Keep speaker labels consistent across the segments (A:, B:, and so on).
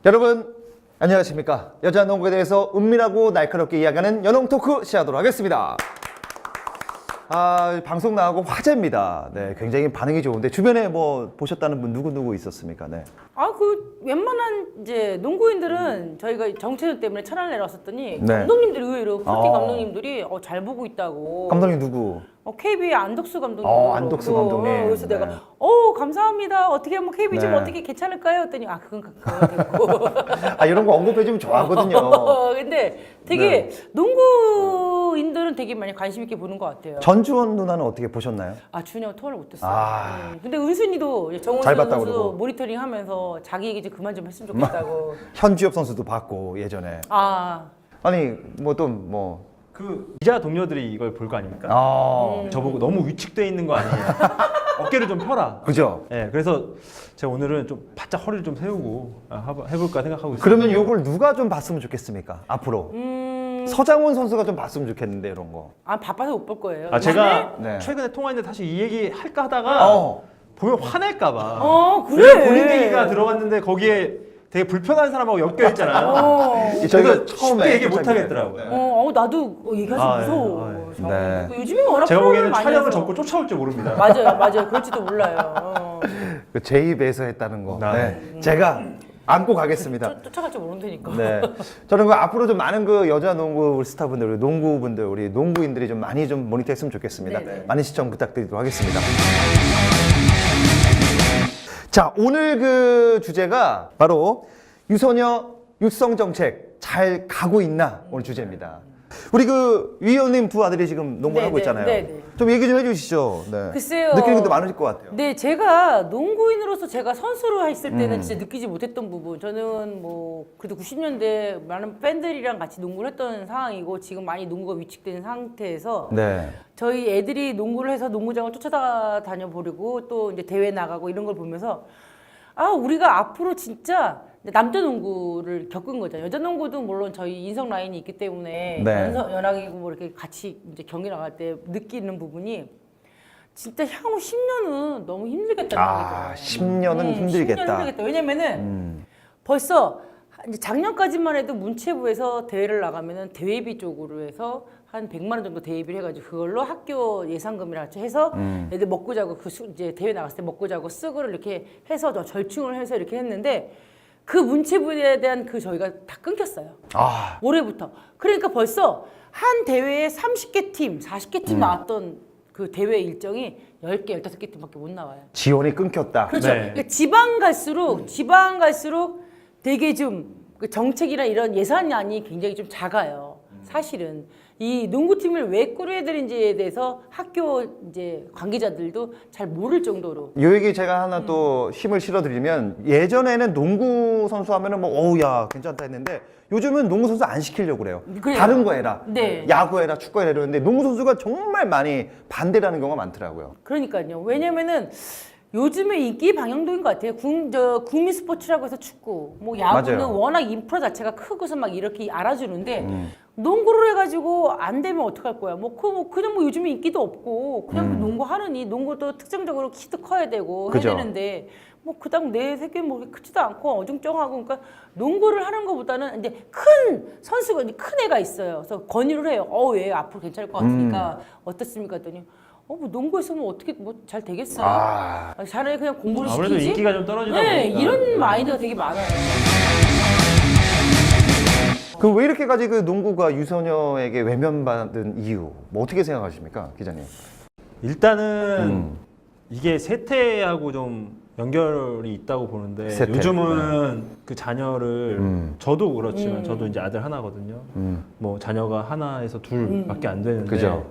A: 여러분 안녕하십니까. 여자 농구에 대해서 은밀하고 날카롭게 이야기하는 연홍 토크 시작하도록 하겠습니다. 방송 나가고 화제입니다. 네, 굉장히 반응이 좋은데 주변에 뭐 보셨다는 분 누구 있었습니까? 네.
B: 웬만한 이제 농구인들은 저희가 정체전 때문에 천안을 내려왔었더니
A: 네.
B: 감독님들이 의외로 프로팀 감독님들이 잘 보고 있다고.
A: 감독님 누구?
B: KB의 안덕수 감독님.
A: 안덕수 감독님.
B: 그래서
A: 네.
B: 내가 감사합니다. 어떻게 한번 KB 좀
A: 네.
B: 어떻게 괜찮을까요? 했더니 그건 됐고.
A: 이런 거 언급해주면 좋아하거든요.
B: 근데 되게 농구인들은 되게 많이 관심 있게 보는 것 같아요.
A: 전주원 누나는 어떻게 보셨나요?
B: 준영 통화를 못했어요.
A: 아.
B: 근데 은순이도 정원
A: 잘 봤다고
B: 선수
A: 그러고.
B: 모니터링하면서 자기 얘기 좀 그만 좀 했으면 좋겠다고.
A: 현주엽 선수도 봤고 예전에. 아니
C: 그 기자 동료들이 이걸 볼 거 아닙니까? 저보고 너무 위축돼 있는 거 아니에요? 어깨를 좀 펴라.
A: 그죠?
C: 네, 그래서 제가 오늘은 좀 바짝 허리를 좀 세우고 해볼까 생각하고 있어요.
A: 그러면 이걸 누가 좀 봤으면 좋겠습니까? 앞으로 서장훈 선수가 좀 봤으면 좋겠는데 이런 거.
B: 바빠서 못 볼 거예요.
C: 제가
A: 네.
C: 최근에 통화했는데 사실 이 얘기 할까 하다가 보면 화낼까봐.
B: 그래.
C: 본인 얘기가 들어갔는데 거기에 되게 불편한 사람하고 엮여 있잖아요.
A: 저희가
C: 쉽게 얘기 못 하겠더라고요.
B: 나도 얘기하기 무서워.
A: 네.
B: 요즘에 워낙
C: 제가 보기에는
B: 많이
C: 촬영을
B: 해서.
C: 접고 쫓아올 줄 모릅니다.
B: 맞아요. 그럴지도 몰라요.
A: 제 입에서 했다는 거.
C: 네.
A: 제가 안고 가겠습니다.
B: 쫓아갈 줄 모른다니까.
A: 네. 저는 앞으로 좀 많은 여자 농구 스타분들, 농구분들, 우리 농구인들이 좀 많이 좀 모니터했으면 좋겠습니다.
B: 네네.
A: 많은 시청 부탁드리도록 하겠습니다. 자, 오늘 주제가 바로 유소녀 육성 정책 잘 가고 있나 오늘 주제입니다. 우리 위원님 두 아들이 지금 농구를 하고 있잖아요.
B: 네네.
A: 좀 얘기 좀 해주시죠. 네.
B: 글쎄요.
A: 느끼는 것도 많으실 것 같아요.
B: 네, 제가 농구인으로서 제가 선수로 했을 때는 진짜 느끼지 못했던 부분. 저는 그래도 90년대 많은 팬들이랑 같이 농구를 했던 상황이고 지금 많이 농구가 위축된 상태에서
A: 네.
B: 저희 애들이 농구를 해서 농구장을 쫓아다녀 보려고 또 이제 대회 나가고 이런 걸 보면서 우리가 앞으로 진짜 남자 농구를 겪은 거잖아요. 여자 농구도 물론 저희 인성 라인이 있기 때문에
A: 네.
B: 연합이고 이렇게 같이 이제 경기 나갈 때 느끼는 부분이 진짜 향후 10년은 너무 힘들겠다는 생각이 들어요.
A: 10년은 힘들겠다.
B: 10년은 힘들겠다. 왜냐면은 벌써 이제 작년까지만 해도 문체부에서 대회를 나가면은 대회비 쪽으로 해서 한 100만 원 정도 대회비를 해가지고 그걸로 학교 예산금이랑 같이 해서 애들 먹고 자고 이제 대회 나갔을 때 먹고 자고 쓰고를 이렇게 해서 절충을 해서 이렇게 했는데 그 문체부에 대한 저희가 다 끊겼어요. 올해부터. 그러니까 벌써 한 대회에 30개 팀, 40개 팀 나왔던 그 대회 일정이 10개, 15개 팀밖에 못 나와요.
A: 지원이 끊겼다.
B: 그렇죠.
C: 네.
B: 그러니까 지방 갈수록 되게 좀 정책이나 이런 예산이 굉장히 좀 작아요. 사실은. 이 농구팀을 왜 꾸려야 되는지에 대해서 학교 이제 관계자들도 잘 모를 정도로.
A: 이 얘기 제가 하나 또 힘을 실어드리면 예전에는 농구 선수 하면은 어우야 괜찮다 했는데 요즘은 농구 선수 안 시키려고 그래요.
B: 그래요.
A: 다른 거 해라.
B: 네.
A: 야구 해라, 축구 해라 이러는데 농구 선수가 정말 많이 반대라는 경우가 많더라고요.
B: 그러니까요. 왜냐면은 요즘에 인기 방향도인 것 같아요. 국민 스포츠라고 해서 축구, 야구는
A: 맞아요.
B: 워낙 인프라 자체가 크고서 막 이렇게 알아주는데 농구를 해가지고 안 되면 어떡할 거야? 그냥 요즘에 인기도 없고 그냥 농구 하느니 농구도 특정적으로 키도 커야 되고
A: 그죠.
B: 해야 되는데 그닥 내 새끼 크지도 않고 어중쩡하고 그러니까 농구를 하는 것보다는 이제 큰 선수가 큰 애가 있어요. 그래서 건의를 해요. 얘 앞으로 괜찮을 것 같으니까 어떻습니까? 했더니. 농구에서 어떻게 잘 되겠어요? 자네 그냥 공부를
C: 아무래도
B: 시키지?
C: 인기가 좀 떨어지다
B: 네,
C: 보니까.
B: 이런 마인드가 되게 많아요.
A: 왜 이렇게까지 농구가 유소녀에게 외면받은 이유 어떻게 생각하십니까, 기자님?
C: 일단은 이게 세태하고 좀 연결이 있다고 보는데
A: 세태.
C: 요즘은 그 자녀를 저도 그렇지만 저도 이제 아들 하나거든요. 자녀가 하나에서 둘밖에 안 되는데
A: 그죠.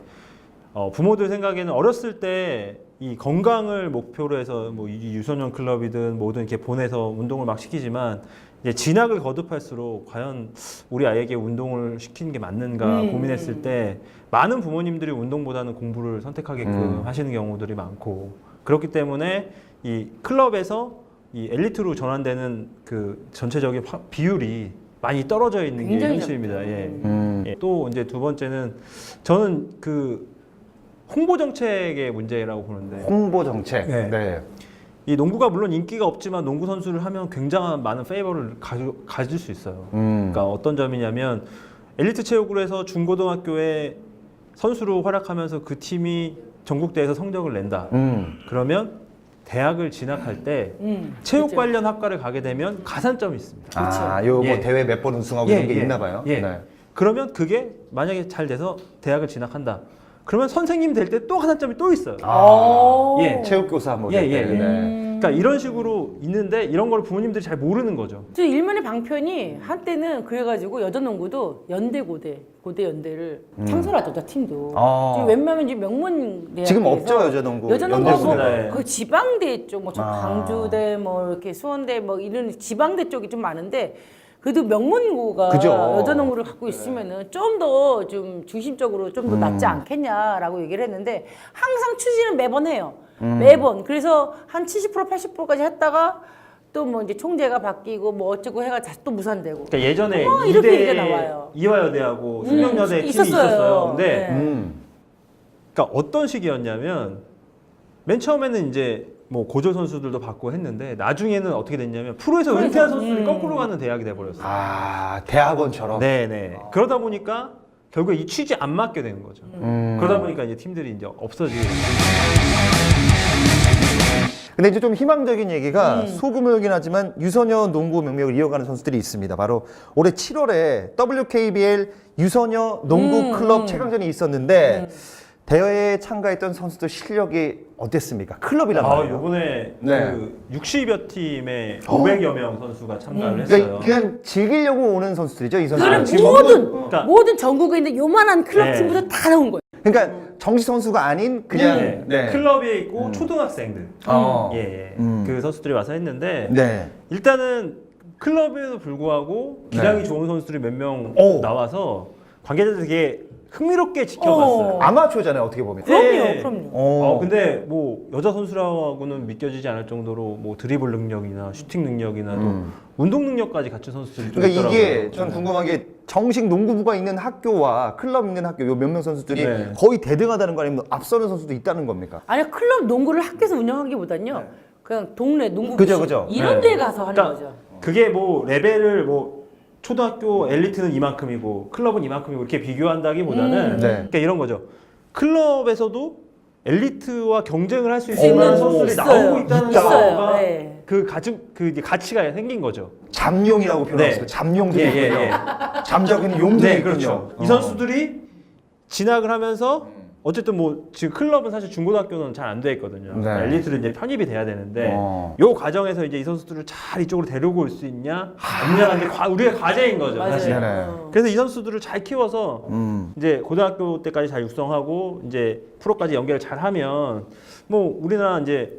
C: 부모들 생각에는 어렸을 때 이 건강을 목표로 해서 이 유소년 클럽이든 뭐든 이렇게 보내서 운동을 막 시키지만 이제 진학을 거듭할수록 과연 우리 아이에게 운동을 시키는 게 맞는가 고민했을 때 많은 부모님들이 운동보다는 공부를 선택하게끔 하시는 경우들이 많고 그렇기 때문에 이 클럽에서 이 엘리트로 전환되는 그 전체적인 비율이 많이 떨어져 있는 게
B: 굉장히
C: 현실입니다. 예. 또 이제 두 번째는 저는 그 홍보 정책의 문제라고 보는데
A: 홍보 정책.
C: 네.
A: 네.
C: 이 농구가 물론 인기가 없지만 농구 선수를 하면 굉장한 많은 페이버를 가질 수 있어요. 그러니까 어떤 점이냐면 엘리트 체육으로 해서 중고등학교에 선수로 활약하면서 그 팀이 전국대회에서 성적을 낸다. 그러면 대학을 진학할 때 체육
B: 그렇죠.
C: 관련 학과를 가게 되면 가산점이 있습니다.
A: 아, 요 뭐
C: 예.
A: 대회 몇 번 우승하고 이런 게 있나 봐요.
C: 예.
A: 네.
C: 그러면 그게 만약에 잘 돼서 대학을 진학한다. 그러면 선생님 될 때 또 가산점이 또 있어요. 예.
A: 체육교사 뭐
C: 예,
A: 될
C: 예,
A: 때.
C: 예.
A: 네.
C: 그러니까 이런 식으로 있는데 이런 걸 부모님들이 잘 모르는 거죠.
B: 저 일면의 방편이 한때는 그래가지고 여자농구도 연대 고대 연대를 창설하죠, 저 팀도.
A: 아.
B: 지금 웬만하면 이제 명문 대학
A: 지금 없죠, 여자농구.
B: 여자농구
A: 연대
B: 뭐
C: 고대.
B: 그 지방대 쪽, 뭐 저
A: 아.
B: 광주대, 뭐 이렇게 수원대, 뭐 이런 지방대 쪽이 좀 많은데. 그래도 명문고가
A: 그죠.
B: 여자농구를 갖고 있으면은 좀 더 좀 중심적으로 좀 더 낫지 않겠냐라고 얘기를 했는데 항상 추진은 매번 해요. 매번. 그래서 한 70% 80%까지 했다가 또 뭐 이제 총재가 바뀌고 뭐 어쩌고 해가 다시 또 무산되고.
C: 그러니까 예전에
B: 이렇게 얘기가 나와요.
C: 이화여대하고 숙명여대 팀이
B: 있었어요.
C: 있었어요. 근데
B: 네.
C: 그러니까 어떤 식이었냐면 맨 처음에는 이제 뭐 고졸 선수들도 받고 했는데 나중에는 어떻게 됐냐면 프로에서 은퇴한 선수들이 거꾸로 가는 대학이 돼 버렸어요.
A: 아, 대학원처럼.
C: 네네. 그러다 보니까 결국에 이 취지에 안 맞게 되는 거죠. 그러다 보니까 이제 팀들이 이제 없어지게 되는
A: 근데 이제 좀 희망적인 얘기가 소규모이긴 하지만 유소녀 농구 명맥을 이어가는 선수들이 있습니다. 바로 올해 7월에 WKBL 유소녀 농구 클럽 최강전이 있었는데 대회에 참가했던 선수들 실력이 어땠습니까? 클럽이란
C: 아,
A: 말이에요.
C: 요번에
A: 네.
C: 그 60여 팀에 500여 명 선수가 참가를 했어요.
A: 그러니까 그냥 즐기려고 오는 선수들이죠, 이
B: 그거는
A: 선수들.
C: 그러니까-
B: 모든 전국에 있는 요만한 클럽
C: 네.
B: 팀부터 다 나온 거예요.
A: 그러니까 정식 선수가 아닌 그냥
C: 네.
A: 네.
C: 클럽에 있고 초등학생들
A: 어.
C: 예, 그 선수들이 와서 했는데
A: 네.
C: 일단은 클럽에도 불구하고 기량이 좋은 선수들이 몇 명
A: 오.
C: 나와서 관계자들 되게 흥미롭게 지켜봤어요.
A: 아마추어잖아요, 어떻게 보면.
C: 네.
B: 그럼요.
C: 근데 뭐 여자 선수라고는 믿겨지지 않을 정도로 뭐 드리블 능력이나 슈팅 능력이나 또 운동 능력까지 갖춘 선수들이 좀
A: 그러니까
C: 있더라고요.
A: 이게 전 궁금한 게 정식 농구부가 있는 학교와 클럽 있는 학교 요 몇 명 선수들이
C: 네.
A: 거의 대등하다는 거 아니면 앞서는 선수도 있다는 겁니까?
B: 아니 클럽 농구를 학교에서 운영하기보단요. 그냥 동네 농구
A: 그죠,
B: 부시
A: 그죠.
B: 이런
C: 네.
B: 데 가서 하는
C: 그러니까
B: 거죠.
C: 그게 뭐 레벨을 뭐 초등학교 엘리트는 이만큼이고 클럽은 이만큼이고 이렇게 비교한다기보다는
A: 네.
C: 그러니까 이런 거죠. 클럽에서도 엘리트와 경쟁을 할 수 있을 만한
B: 오,
C: 선수들이
B: 있어요.
C: 나오고 있다는
B: 있어요.
C: 거가
B: 네.
C: 그 이제 가치가 생긴 거죠.
A: 잠룡이라고 표현했어요.
C: 네.
A: 잠룡들이
C: 예,
A: 있군요.
C: 예, 예.
A: 잠적인 용들이
C: 네,
A: 있군요.
C: 그렇죠. 이 선수들이 진학을 하면서 어쨌든 뭐 지금 클럽은 사실 중고등학교는 잘 안 돼 있거든요.
A: 네.
C: 그러니까 엘리트를 이제 편입이 돼야 되는데
A: 어.
C: 요 과정에서 이제 이 선수들을 잘 이쪽으로 데리고 올 수 있냐 없냐는 게 우리의 과제인 거죠.
B: 맞아요.
C: 사실.
A: 네네.
C: 그래서 이 선수들을 잘 키워서
A: 음.
C: 이제 고등학교 때까지 잘 육성하고 이제 프로까지 연결을 잘 하면 뭐 우리나라 이제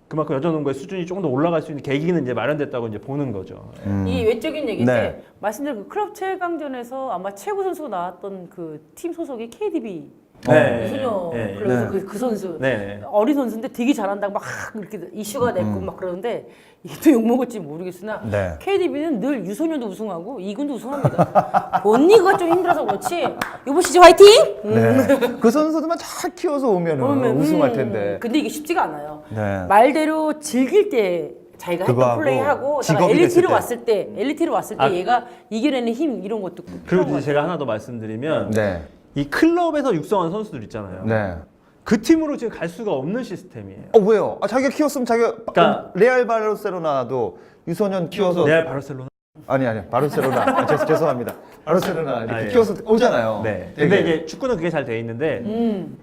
C: 그만큼 여자농구의 수준이 조금 더 올라갈 수 있는 계기는 이제 마련됐다고 이제 보는 거죠.
B: 이 외적인 얘기인데
A: 네.
B: 말씀드린 그 클럽 최강전에서 아마 최고 선수가 나왔던 그 팀 소속이 KDB
C: 네.
B: 유소녀
C: 네.
B: 그래서
A: 네.
B: 그 선수
C: 네.
B: 어린 선수인데 되게 잘한다고 막 이렇게 이슈가 됐고 막 그러는데 이게 또 욕먹을지 모르겠으나
A: 네.
B: KDB는 늘 유소년도 우승하고 2군도 우승합니다. 본리가 좀 힘들어서 그렇지 이번 시즌 화이팅!
A: 네. 그 선수들만 잘 키워서 오면은 우승할 텐데.
B: 근데 이게 쉽지가 않아요.
A: 네.
B: 말대로 즐길 때 자기가
A: 그거
B: 했던
A: 하고
B: 플레이하고
A: 직업이
B: 엘리트로
A: 됐을 때.
B: 왔을 때 엘리트로 왔을 때
C: 아.
B: 얘가 이겨내는 힘 이런 것도
C: 그리고
B: 필요한 것
C: 이제 제가 하나 더 말씀드리면
A: 네.
C: 이 클럽에서 육성한 선수들 있잖아요.
A: 네.
C: 그 팀으로 지금 갈 수가 없는 시스템이에요.
A: 왜요? 아, 자기가 키웠으면 자기가
C: 그러니까-
A: 레알 바르셀로나도 유소년 키워서
C: 레알 바르셀로나.
A: 아니 바르셀로나 죄송합니다. 바르셀로나 이렇게
C: 아, 예.
A: 키워서 오잖아요.
C: 네.
A: 되게.
C: 근데 이제 축구는 그게 잘 돼 있는데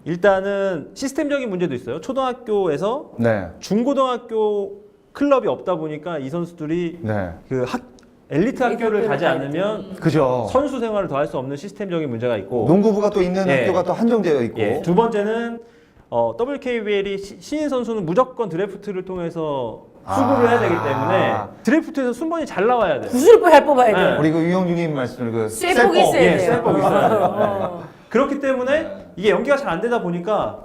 C: 일단은 시스템적인 문제도 있어요. 초등학교에서
A: 네.
C: 중고등학교 클럽이 없다 보니까 이 선수들이
A: 네.
C: 그 엘리트 학교를
B: 학교를
C: 가지
B: 가야
C: 않으면
A: 그죠.
C: 선수 생활을 더 할 수 없는 시스템적인 문제가 있고
A: 농구부가 또 있는
C: 예.
A: 학교가 또 한정되어 있고.
C: 예, 두 번째는 WKBL이 신인 선수는 무조건 드래프트를 통해서 수급을 해야 되기 때문에 드래프트에서 순번이 잘 나와야 돼요.
B: 구슬 잘 뽑아야 돼.
C: 네.
A: 우리 그 유영준님 말씀을 그
B: 쇠폭이 있어야
C: 예,
B: 돼요.
C: 쇠폭이 있어야 돼요. 그렇기 때문에 이게 연기가 잘 안 되다 보니까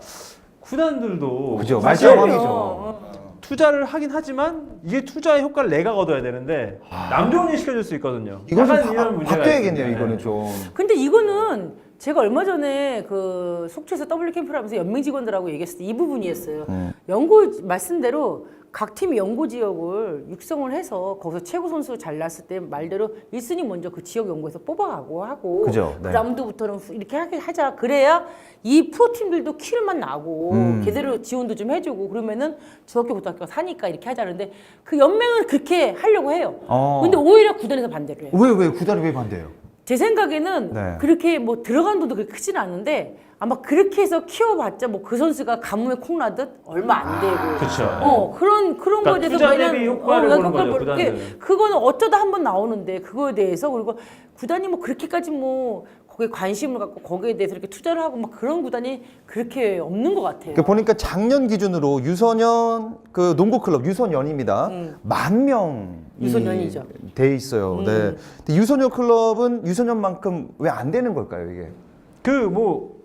C: 구단들도
A: 그죠.
C: 사실
A: 말짱왕이죠.
C: 투자를 하긴 하지만 이게 투자의 효과를 내가 얻어야 되는데 남들이 시켜줄 수 있거든요.
A: 이건 좀
C: 약간 이런 문제가
A: 바뀌어야겠네요.
C: 있습니다.
A: 이거는 좀.
B: 근데 이거는 제가 얼마 전에 그 속초에서 W 캠프를 하면서 연맹 직원들하고 얘기했을 때 이 부분이었어요. 연고 말씀대로 각 팀이 연고 지역을 육성을 해서 거기서 최고 선수 잘 났을 때 말대로 1순위 먼저 그 지역 연고에서 뽑아가고 하고
A: 그죠, 네.
B: 그 라운드부터는 이렇게 하자. 그래야 이 프로 팀들도 키를만 나고 제대로 지원도 좀 해주고 그러면은 중학교 고등학교가 사니까 이렇게 하자는데 그 연맹은 그렇게 하려고 해요. 근데 오히려 구단에서 반대를 해요.
A: 왜 구단이 왜 반대해요?
B: 제 생각에는
A: 네.
B: 그렇게 뭐 들어간 돈도 그렇게 크지는 않은데 아마 그렇게 해서 키워봤자 뭐 그 선수가 가뭄에 콩 나듯 얼마 안 되고
C: 그렇죠.
B: 그런
C: 그러니까
B: 거에 대해서
C: 투자 대비 효과를 보는 거죠, 구단들은.
B: 그거는 어쩌다 한번 나오는데 그거에 대해서 그리고 구단이 뭐 그렇게까지 뭐 거기에 관심을 갖고 거기에 대해서 이렇게 투자를 하고 막 그런 구단이 그렇게 없는 것 같아요.
A: 그 보니까 작년 기준으로 유소년 그 농구 클럽 유소년입니다. 10,000명
B: 유소년이죠.
A: 돼 있어요. 네. 근데 유소년 클럽은 유소년만큼 왜 안 되는 걸까요, 이게?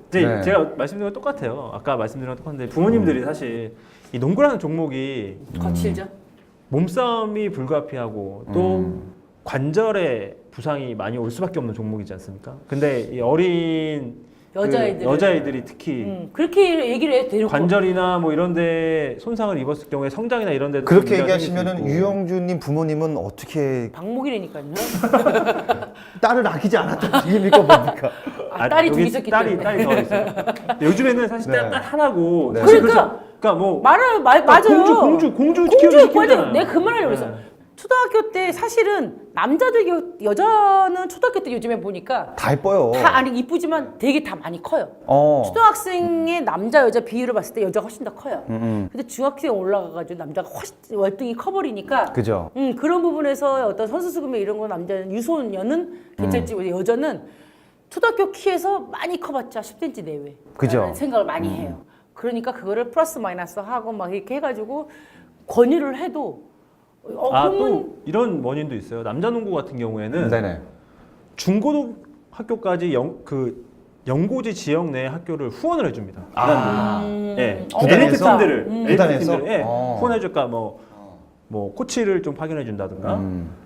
C: 이제
A: 네.
C: 제가 말씀드린 건 똑같아요. 아까 말씀드린 건 똑같은데 부모님들이 사실 이 농구라는 종목이
B: 거칠죠.
C: 몸싸움이 불가피하고 또 관절에 부상이 많이 올 수밖에 없는 종목이지 않습니까? 근데 이 어린 여자애들이 특히
B: 그렇게 얘기를 해도 되는
C: 관절이나 뭐 이런데 손상을 입었을 경우에 성장이나 이런 데
A: 그렇게 얘기하시면은 유영주님 부모님은 어떻게
B: 방목이라니까요.
A: 딸을 아끼지 않았던 얘기입니까 뭡니까?
B: 딸이 둘
C: 여기
B: 있었기
C: 딸이
B: 때문에.
C: 더 있어요. 근데 요즘에는 사실
A: 네.
C: 딸 하나고
A: 네.
C: 사실
B: 그러니까.
C: 그러니까 뭐
B: 맞아요. 맞아요.
C: 공주 키우는
B: 맞아요. 내가 그 말하려고
C: 네.
B: 그랬어. 초등학교 때 사실은 남자들 여자는 초등학교 때 요즘에 보니까
A: 다 예뻐요.
B: 다 아니 이쁘지만 되게 다 많이 커요. 초등학생의 남자 여자 비율을 봤을 때 여자가 훨씬 더 커요. 근데 중학생 올라가가지고 남자가 훨씬 월등히 커버리니까.
A: 그죠.
B: 그런 부분에서 어떤 선수 수급에 이런 거 남자는 유소년은 괜찮지 여자는 초등학교 키에서 많이 커봤자 10cm 내외.
A: 그죠.
B: 라는 생각을 많이 해요. 그러니까 그거를 플러스 마이너스 하고 막 이렇게 해가지고 권유를 해도
C: 또 이런 원인도 있어요. 남자 농구 같은 경우에는
A: 네네.
C: 중고등학교까지 연고지 지역 내 학교를 후원을 해줍니다. 구단들이. 예.
A: 구단에서?
C: 엘리트
A: 구단에서?
C: 팀들을 후원해줄까 뭐 코치를 좀 파견해 준다든가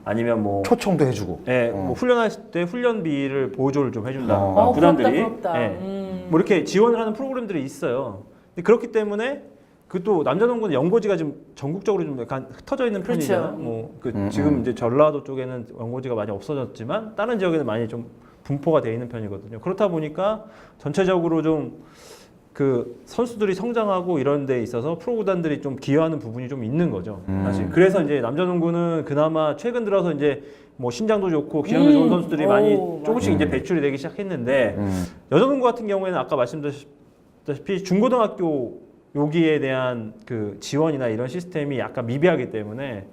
C: 아니면 뭐
A: 초청도 해주고.
C: 뭐 훈련할 때 훈련비를 보조를 좀 해준다든가
B: 부럽다,
C: 구단들이
B: 부럽다.
C: 예. 뭐 이렇게 지원을 하는 프로그램들이 있어요. 근데 그렇기 때문에 그 또 남자 농구는 연고지가 좀 전국적으로 좀 약간 흩어져 있는 편이잖아요.
B: 그렇죠.
C: 지금 이제 전라도 쪽에는 연고지가 많이 없어졌지만 다른 지역에는 많이 좀 분포가 돼 있는 편이거든요. 그렇다 보니까 전체적으로 좀 그 선수들이 성장하고 이런 데 있어서 프로 구단들이 좀 기여하는 부분이 좀 있는 거죠. 사실 그래서 이제 남자 농구는 그나마 최근 들어서 이제 뭐 신장도 좋고 기량도 좋은 선수들이 많이 조금씩 이제 배출이 되기 시작했는데 여자 농구 같은 경우에는 아까 말씀드렸다시피 중고등학교 여기에 대한 그 지원이나 이런 시스템이 약간 미비하기 때문에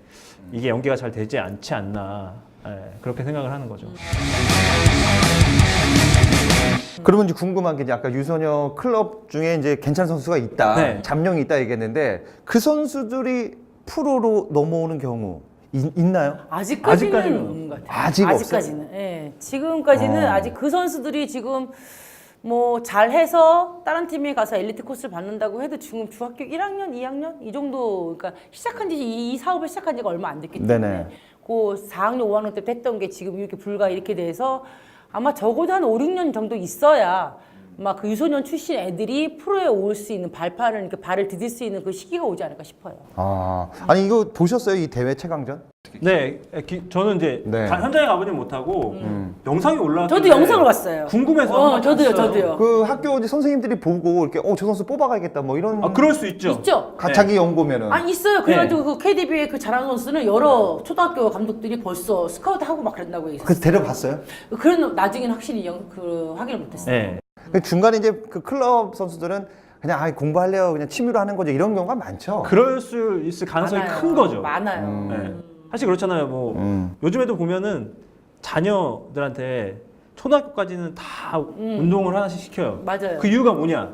C: 이게 연계가 잘 되지 않지 않나 그렇게 생각을 하는 거죠.
A: 그러면 이제 궁금한 게 이제 아까 유소녀 클럽 중에 이제 괜찮은 선수가 있다,
C: 네.
A: 잠룡이 있다 얘기했는데 그 선수들이 프로로 넘어오는 경우 있나요?
B: 아직까지는 없는 것 같아요.
A: 아직 없어요?
B: 아직까지는. 예. 지금까지는 아직 그 선수들이 지금 뭐 잘해서 다른 팀에 가서 엘리트 코스를 받는다고 해도 지금 중학교 1학년, 2학년 이 정도 그러니까 시작한 지 이 사업을 시작한 지가 얼마 안 됐기 때문에
A: 네네.
B: 그 4학년, 5학년 때부터 했던 게 지금 이렇게 불과 이렇게 돼서 아마 적어도 한 5, 6년 정도 있어야 막 그 유소년 출신 애들이 프로에 올 수 있는 발판을 이렇게 발을 디딜 수 있는 그 시기가 오지 않을까 싶어요.
A: 아니 이거 보셨어요? 이 대회 최강전?
C: 네, 저는 이제
A: 네.
C: 현장에 가보진 못하고 영상이 올라왔는데
B: 저도 영상을 봤어요.
C: 궁금해서 한번
B: 저도요,
C: 봤어요.
B: 저도요.
A: 그 학교 이제 선생님들이 보고 이렇게 저 선수 뽑아가야겠다 뭐 이런
C: 그럴 수 있죠.
B: 있죠?
A: 자기 연고면은
B: 있어요. 그래가지고 그 KDB의 그 잘하는 선수는 여러 초등학교 감독들이 벌써 스카우트하고 막 그런다고 얘기했어요.
A: 그래서 데려봤어요?
B: 그런 나중에는 확실히 확인을 못했어요.
C: 네.
A: 그 중간에 이제 그 클럽 선수들은 그냥 공부하려고 그냥 취미로 하는 거죠 이런 경우가 많죠.
C: 그럴 수 있을 가능성이
B: 많아요.
C: 큰 거죠.
B: 많아요.
C: 네. 사실 그렇잖아요. 뭐 요즘에도 보면은 자녀들한테 초등학교까지는 다 운동을 하나씩 시켜요.
B: 맞아요.
C: 그 이유가 뭐냐?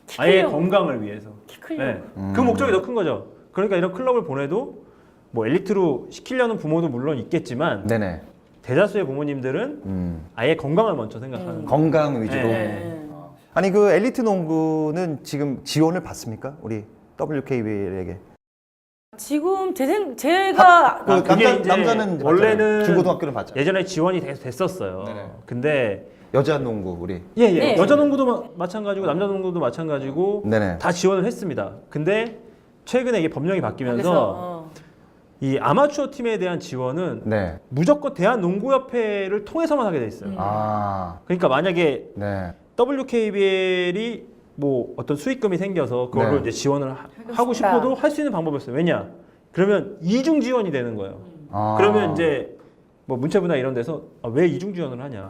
B: 키
C: 아예
B: 크려고.
C: 건강을 위해서.
B: 키 크려고.
C: 그 목적이 더 큰 거죠. 그러니까 이런 클럽을 보내도 뭐 엘리트로 시키려는 부모도 물론 있겠지만
A: 네네.
C: 대다수의 부모님들은 아예 건강을 먼저 생각하는 거예요.
A: 건강 위주로.
C: 네.
A: 아니 그 엘리트 농구는 지금 지원을 받습니까? 우리 WKBL에게.
B: 지금 제가
A: 그
C: 그게 이제
A: 남자는
C: 원래는
A: 중고등학교를 봤잖아요.
C: 예전에 지원이 됐었어요.
A: 네네.
C: 근데
A: 여자 농구 우리.
C: 예,
B: 네.
C: 여자 농구도 마찬가지고 남자 농구도 마찬가지고
A: 네네.
C: 다 지원을 했습니다. 근데 최근에 이게 법령이 바뀌면서
B: 그래서
C: 이 아마추어 팀에 대한 지원은
A: 네.
C: 무조건 대한농구협회를 통해서만 하게 돼 있어요.
A: 아,
C: 그러니까 만약에
A: 네.
C: WKBL이 뭐 어떤 수익금이 생겨서 그걸로
A: 네.
C: 이제 지원을 하고
B: 싶다.
C: 싶어도 할 수 있는 방법이었어요. 왜냐? 그러면 이중 지원이 되는 거예요.
A: 아.
C: 그러면 이제 뭐 문체부나 이런 데서 왜 이중 지원을 하냐?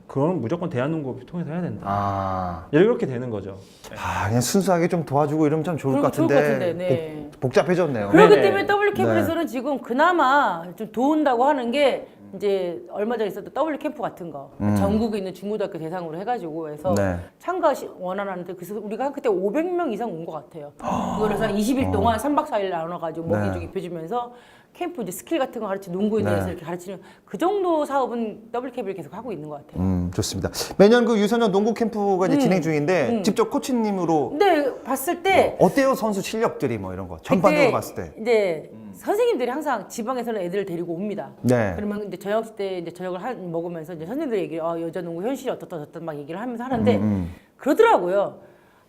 C: 그건 무조건 대한농구협회 통해서 해야 된다.
A: 아.
C: 이렇게 되는 거죠.
A: 아, 그냥 순수하게 좀 도와주고 이러면 참 좋을 것
B: 그럼 좋을
A: 같은데.
B: 것 같은데, 네.
A: 복잡해졌네요.
B: 그렇기
C: 네네.
B: 때문에 WKB에서는 지금 그나마 좀 도운다고 하는 게 이제 얼마 전에 있었던 W 캠프 같은 거 전국에 있는 중고등학교 대상으로 해가지고 해서
A: 네.
B: 참가 원활하는데 그래서 우리가 그때 500명 이상 온 것 같아요. 그래서 20일 동안 3박 4일 나눠가지고
A: 네.
B: 먹이주기 입혀주면서 캠프 이제 스킬 같은 거 가르치는 농구에
A: 네.
B: 대해서 이렇게 가르치는 그 정도 사업은 WKB를 계속 하고 있는 것 같아요.
A: 좋습니다. 매년 그 유소년 농구 캠프가 이제 진행 중인데 직접 코치님으로
B: 근데 봤을 때
A: 어때요 선수 실력들이 뭐 이런 거 전반적으로
B: 그때
A: 봤을 때.
B: 이제 선생님들이 항상 지방에서는 애들을 데리고 옵니다.
A: 네.
B: 그러면 이제 저녁 때 이제 저녁을 먹으면서 이제 선생님들 얘기, 여자 농구 현실이 어떻다 막 얘기를 하면서 하는데 그러더라고요.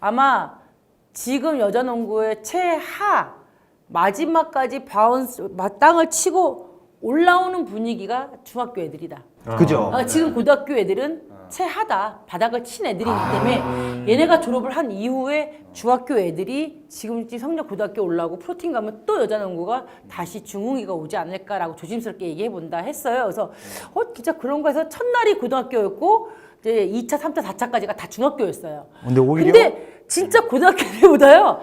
B: 아마 지금 여자 농구의 최하 마지막까지 땅을 치고 올라오는 분위기가 중학교 애들이다.
A: 그죠?
B: 지금 고등학교 애들은 최하다. 바닥을 친 애들이기 때문에 얘네가 졸업을 한 이후에 중학교 애들이 지금 성적 고등학교 올라오고 프로팀 가면 또 여자 농구가 다시 중흥이가 오지 않을까라고 조심스럽게 얘기해 본다 했어요. 그래서 진짜 그런 거에서 첫날이 고등학교였고 이제 2차, 3차, 4차까지가 다 중학교였어요.
A: 근데 오히려
B: 진짜 고등학교 때보다요.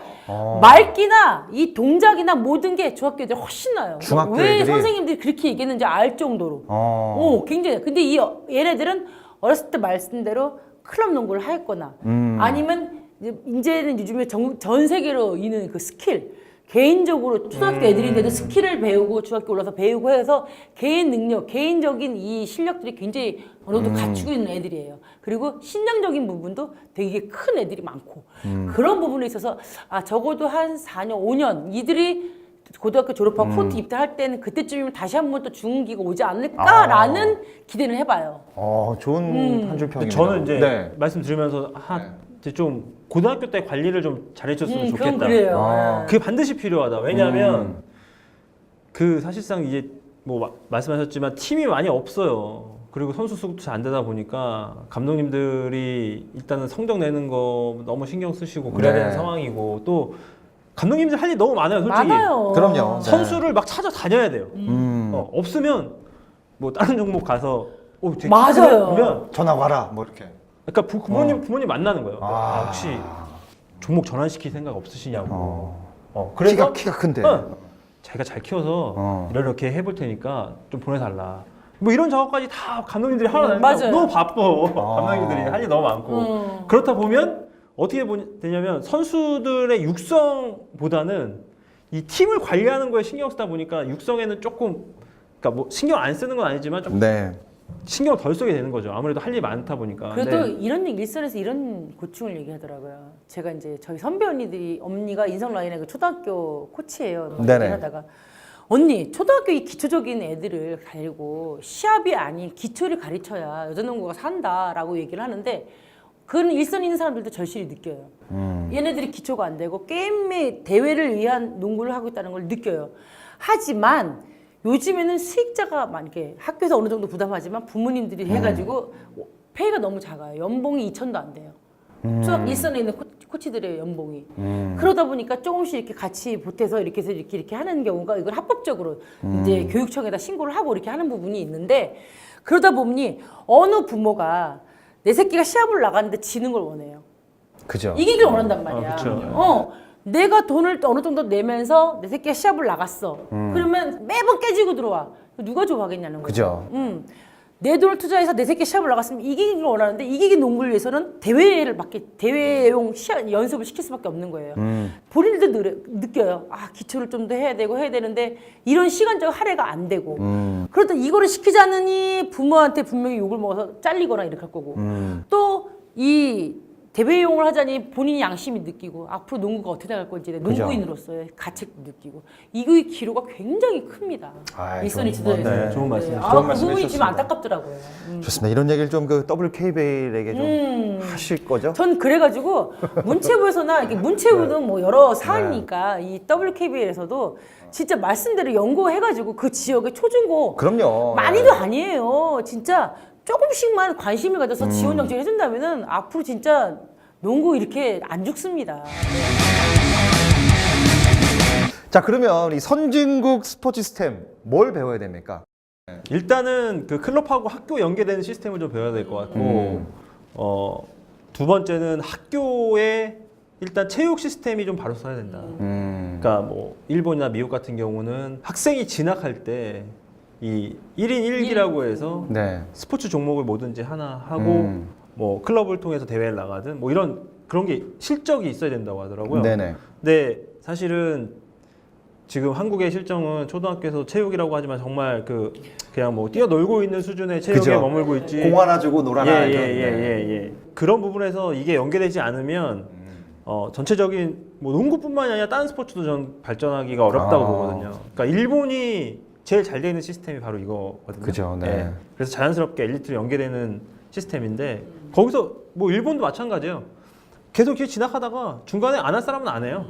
B: 말기나 이 동작이나 모든 게 중학교 애들 훨씬 나요.
A: 중학교
B: 왜
A: 애들이?
B: 선생님들이 그렇게 얘기했는지 알 정도로. 굉장히. 근데 얘네들은 어렸을 때 말씀대로 클럽 농구를 하였거나 아니면 이제는 요즘에 전 세계로 있는 그 스킬 개인적으로 초등학교 애들인데도 스킬을 배우고 중학교 올라서 배우고 해서 개인 능력, 개인적인 이 실력들이 굉장히 어느 정도 갖추고 있는 애들이에요. 그리고 신장적인 부분도 되게 큰 애들이 많고 그런 부분에 있어서 적어도 한 4년, 5년 이들이 고등학교 졸업하고 프로팀 입대할 때는 그때쯤이면 다시 한번 또 중기가 오지 않을까라는 기대를 해봐요.
A: 좋은 한 줄 평입니다.
C: 저는 이제
A: 네.
C: 말씀드리면서 이제 좀 고등학교 때 관리를 좀 잘해줬으면
B: 그건
C: 좋겠다.
B: 그래요.
C: 그게 반드시 필요하다. 왜냐하면 그 사실상 이제 뭐 말씀하셨지만 팀이 많이 없어요. 그리고 선수 수급도 잘 안 되다 보니까 감독님들이 일단은 성적 내는 거 너무 신경 쓰시고 그래야
A: 네.
C: 되는 상황이고 또 감독님들 할 일 너무 많아요. 솔직히
B: 많아요.
A: 그럼요. 네.
C: 선수를 막 찾아다녀야 돼요. 없으면 뭐 다른 종목 가서 되게
B: 맞아요.
C: 보면
A: 전화 와라 뭐 이렇게.
C: 그러니까 부모님 만나는 거예요. 혹시 종목 전환시킬 생각 없으시냐고. 그래서
A: 키가 큰데.
C: 자기가 잘 키워서 이렇게 해볼 테니까 좀 보내달라. 뭐 이런 작업까지 다 감독님들이 하러 다니니까
B: 맞아요.
C: 너무 바빠. 감독님들이 할 일 너무 많고. 그렇다 보면 어떻게 되냐면 선수들의 육성보다는 이 팀을 관리하는 거에 신경 쓰다 보니까 육성에는 조금 그러니까 뭐 신경 안 쓰는 건 아니지만 좀
A: 네.
C: 신경을 덜 쓰게 되는 거죠. 아무래도 할 일이 많다 보니까.
B: 그래도
C: 네.
B: 이런 일선에서 이런 고충을 얘기하더라고요. 제가 이제 저희 선배 언니가 인성라인의 그 초등학교 코치예요.
A: 네네.
B: 하다가 언니 초등학교 이 기초적인 애들을 가리고 시합이 아닌 기초를 가르쳐야 여자농구가 산다라고 얘기를 하는데 그런 일선에 있는 사람들도 절실히 느껴요. 얘네들이 기초가 안 되고 게임의 대회를 위한 농구를 하고 있다는 걸 느껴요. 하지만 요즘에는 수익자가 많게 학교에서 어느 정도 부담하지만 부모님들이 해가지고 페이가 너무 작아요. 연봉이 2천도 안 돼요. 수학 일선에 있는 코치들의 연봉이. 그러다 보니까 조금씩 이렇게 같이 보태서 이렇게 해서 이렇게 하는 경우가 이걸 합법적으로 이제 교육청에다 신고를 하고 이렇게 하는 부분이 있는데 그러다 보니 어느 부모가 내 새끼가 시합을 나갔는데 지는 걸 원해요.
A: 그죠.
B: 이기길 원한단 말이야.
C: 그쵸.
B: 내가 돈을 어느 정도 내면서 내 새끼가 시합을 나갔어. 그러면 매번 깨지고 들어와. 누가 좋아하겠냐는 거죠.
A: 그죠.
B: 내 돈을 투자해서 내 새끼 시합을 나갔으면 이기기를 원하는데 이기기 농구를 위해서는 대회용 연습을 시킬 수밖에 없는 거예요. 본인들도 느껴요. 기초를 좀 더 해야 되는데 이런 시간적 할애가 안 되고 그러다 이거를 시키지 않으니 부모한테 분명히 욕을 먹어서 잘리거나 이렇게 할 거고 또 이 대회용을 하자니 본인이 양심이 느끼고 앞으로 농구가 어떻게 나갈 건지
A: 그죠.
B: 농구인으로서의 가책도 느끼고 이거의 기로가 굉장히 큽니다.
A: 아이,
B: 일선이
A: 좋은
B: 지도에서.
C: 네, 좋은 말씀이시죠.
A: 좋은
B: 그
A: 말씀
B: 부분이 지금
A: 해주셨습니다.
B: 안타깝더라고요.
A: 좋습니다. 이런 얘기를 좀 그 WKBL에게 좀 하실 거죠?
B: 전 그래가지고 문체부에서나 이렇게 문체부는 뭐 여러 사안이니까 이 WKBL에서도 진짜 말씀대로 연구해가지고 그 지역의 초중고
A: 그럼요.
B: 많이도 아니에요. 진짜 조금씩만 관심을 가져서 지원 정책을 해준다면은 앞으로 진짜 농구 이렇게 안 죽습니다.
A: 자, 그러면 이 선진국 스포츠 시스템 뭘 배워야 됩니까?
C: 일단은 그 클럽하고 학교 연계되는 시스템을 좀 배워야 될 것 같고 두 번째는 학교에 일단 체육 시스템이 좀 바로 서야 된다. 그러니까 뭐 일본이나 미국 같은 경우는 학생이 진학할 때 이 1인 1기라고 해서
A: 네.
C: 스포츠 종목을 뭐든지 하나 하고 뭐 클럽을 통해서 대회를 나가든 뭐 이런 그런 게 실적이 있어야 된다고 하더라고요.
A: 네네.
C: 근데 사실은 지금 한국의 실정은 초등학교에서 체육이라고 하지만 정말 그냥 뭐 뛰어놀고 있는 수준의 체육에
A: 그죠.
C: 머물고 있지.
A: 공 하나 주고 놀아라. 이런.
C: 예. 그런 부분에서 이게 연계되지 않으면 전체적인 뭐 농구뿐만이 아니라 다른 스포츠도 전 발전하기가 어렵다고
A: 아.
C: 보거든요. 그러니까 일본이 제일 잘 되는 시스템이 바로 이거거든요.
A: 그죠, 네.
C: 예. 그래서 자연스럽게 엘리트로 연계되는 시스템인데 거기서 뭐 일본도 마찬가지예요. 계속 이렇게 지나가다가 중간에 안 할 사람은 안 해요.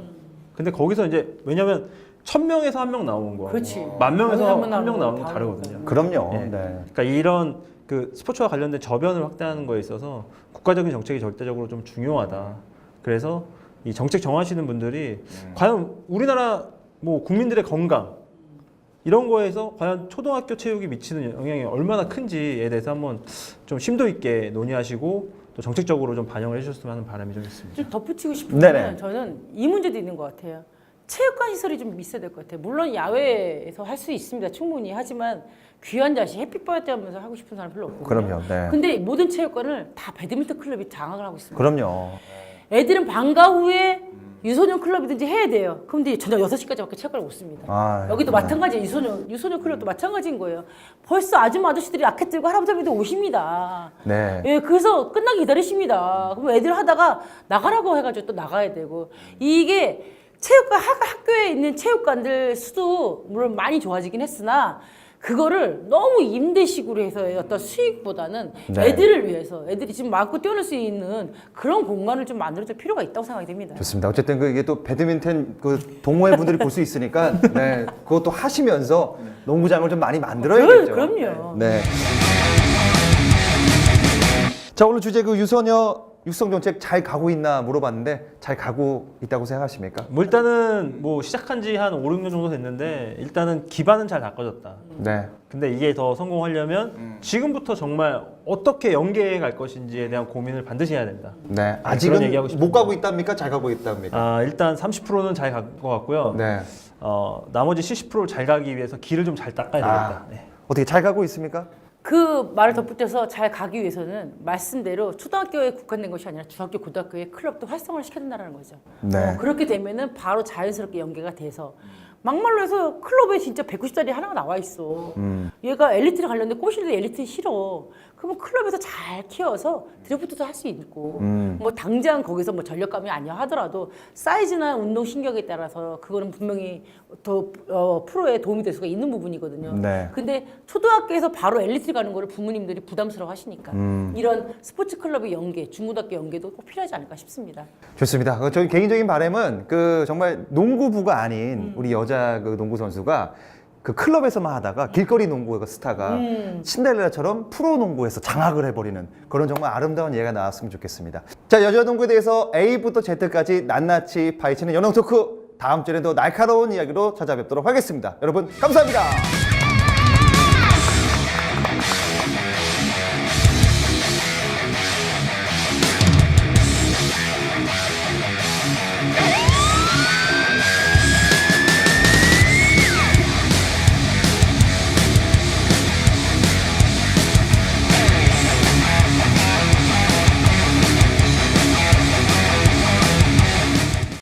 C: 근데 거기서 이제 왜냐면 1000명에서 1명 나오는 거고
B: 그렇지.
C: 10,000명에서
B: 거기서
C: 1명 나오는 건
B: 다른
C: 다르거든요.
A: 그럼요.
C: 예.
A: 네.
C: 그러니까 이런 그 스포츠와 관련된 저변을 확대하는 거에 있어서 국가적인 정책이 절대적으로 좀 중요하다. 그래서 이 정책 정하시는 분들이 과연 우리나라 뭐 국민들의 건강 이런 거에서 과연 초등학교 체육이 미치는 영향이 얼마나 큰지에 대해서 한번 좀 심도 있게 논의하시고 또 정책적으로 좀 반영을 해주셨으면 하는 바람이 좀 있습니다.
B: 좀 덧붙이고 싶은
A: 네네.
B: 거는 저는 이 문제도 있는 것 같아요. 체육관 시설이 좀 있어야 될 것 같아요. 물론 야외에서 할 수 있습니다. 충분히. 하지만 귀한 자식 햇빛 받으면서 하고 싶은 사람 별로 없거든요.
A: 그럼요. 네.
B: 근데 모든 체육관을 다 배드민턴 클럽이 장악을 하고 있습니다.
A: 그럼요.
B: 애들은 방과 후에 유소년 클럽이든지 해야 돼요. 그런데 저녁 6시까지밖에 체육관을 못 씁니다.
A: 아,
B: 여기도 마찬가지예요. 유소년 클럽도 마찬가지인 거예요. 벌써 아줌마 아저씨들이 라켓 들고 할아버지들 오십니다.
A: 네.
B: 예, 그래서 끝나기 기다리십니다. 그럼 애들 하다가 나가라고 해가지고 또 나가야 되고 이게 체육관 학교에 있는 체육관들 수도 물론 많이 좋아지긴 했으나 그거를 너무 임대식으로 해서 어떤 수익보다는
A: 네.
B: 애들을 위해서 애들이 지금 마음껏 뛰어놀 수 있는 그런 공간을 좀 만들어줄 필요가 있다고 생각이 됩니다.
A: 좋습니다. 어쨌든 이게 또 배드민턴 동호회 분들이 볼 수 있으니까 네, 그것도 하시면서 농구장을 좀 많이 만들어야겠죠.
B: 그럼요.
A: 네. 자, 오늘 주제 유소녀 육성 정책 잘 가고 있나 물어봤는데 잘 가고 있다고 생각하십니까?
C: 뭐 일단은 뭐 시작한 지 한 5, 6년 정도 됐는데 일단은 기반은 잘 닦아졌다.
A: 네.
C: 근데 이게 더 성공하려면 지금부터 정말 어떻게 연계해 갈 것인지에 대한 고민을 반드시 해야 된다.
A: 네.
C: 그런
A: 아직은
C: 얘기하고 싶습니다.
A: 못 가고 있답니까? 잘 가고 있답니까?
C: 일단 30%는 잘 갈 것 같고요.
A: 네.
C: 나머지 70%를 잘 가기 위해서 길을 좀 잘 닦아야 되겠다. 네.
A: 어떻게 잘 가고 있습니까?
B: 그 말을 덧붙여서 잘 가기 위해서는 말씀대로 초등학교에 국한된 것이 아니라 중학교, 고등학교에 클럽도 활성화를 시켜야 된다는 거죠.
A: 네.
B: 그렇게 되면은 바로 자연스럽게 연계가 돼서 막말로 해서 클럽에 진짜 190짜리 하나가 나와 있어. 얘가 엘리트에 관련된 꼬시는데 엘리트 싫어. 그러면 클럽에서 잘 키워서 드래프트도 할 수 있고 뭐 당장 거기서 뭐 전력감이 아니야 하더라도 사이즈나 운동 신경에 따라서 그거는 분명히 더 프로에 도움이 될 수가 있는 부분이거든요.
A: 네.
B: 근데 초등학교에서 바로 엘리트 가는 거를 부모님들이 부담스러워 하시니까 이런 스포츠 클럽의 연계, 중고등학교 연계도 꼭 필요하지 않을까 싶습니다.
A: 좋습니다. 저희 개인적인 바람은 정말 농구부가 아닌 우리 여자 농구 선수가 그 클럽에서만 하다가 길거리 농구의 스타가 신데렐라처럼 프로 농구에서 장악을 해버리는 그런 정말 아름다운 예가 나왔으면 좋겠습니다. 자, 여자 농구에 대해서 A부터 Z까지 낱낱이 파헤치는 연영 토크, 다음 주에는 더 날카로운 이야기로 찾아뵙도록 하겠습니다. 여러분 감사합니다.